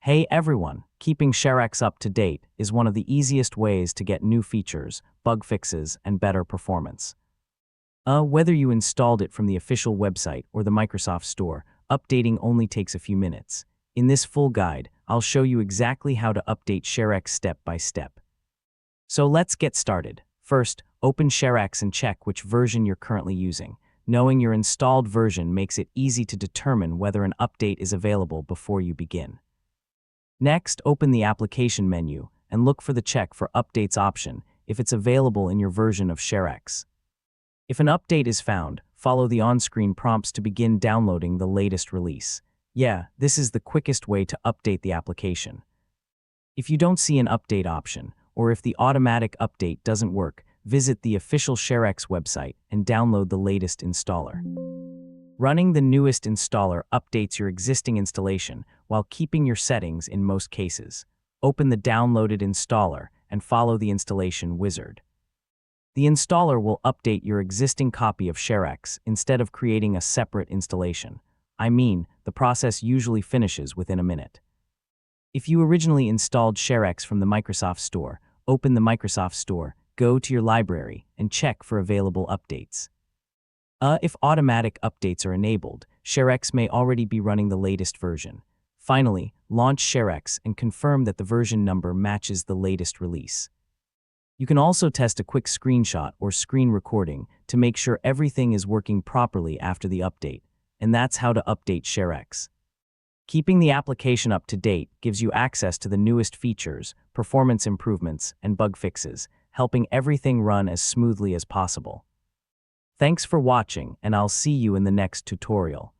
Hey everyone, keeping ShareX up to date is one of the easiest ways to get new features, bug fixes, and better performance. Whether you installed it from the official website or the Microsoft Store, updating only takes a few minutes. In this full guide, I'll show you exactly how to update ShareX step by step. So let's get started. First, open ShareX and check which version you're currently using. Knowing your installed version makes it easy to determine whether an update is available before you begin. Next, open the application menu and look for the Check for Updates option if it's available in your version of ShareX. If an update is found, follow the on-screen prompts to begin downloading the latest release. Yeah, this is the quickest way to update the application. If you don't see an update option, or if the automatic update doesn't work, visit the official ShareX website and download the latest installer. Running the newest installer updates your existing installation while keeping your settings in most cases. Open the downloaded installer and follow the installation wizard. The installer will update your existing copy of ShareX instead of creating a separate installation. The process usually finishes within a minute. If you originally installed ShareX from the Microsoft Store, open the Microsoft Store, go to your library, and check for available updates. If automatic updates are enabled, ShareX may already be running the latest version. Finally, launch ShareX and confirm that the version number matches the latest release. You can also test a quick screenshot or screen recording to make sure everything is working properly after the update, and that's how to update ShareX. Keeping the application up to date gives you access to the newest features, performance improvements, and bug fixes, helping everything run as smoothly as possible. Thanks for watching, and I'll see you in the next tutorial.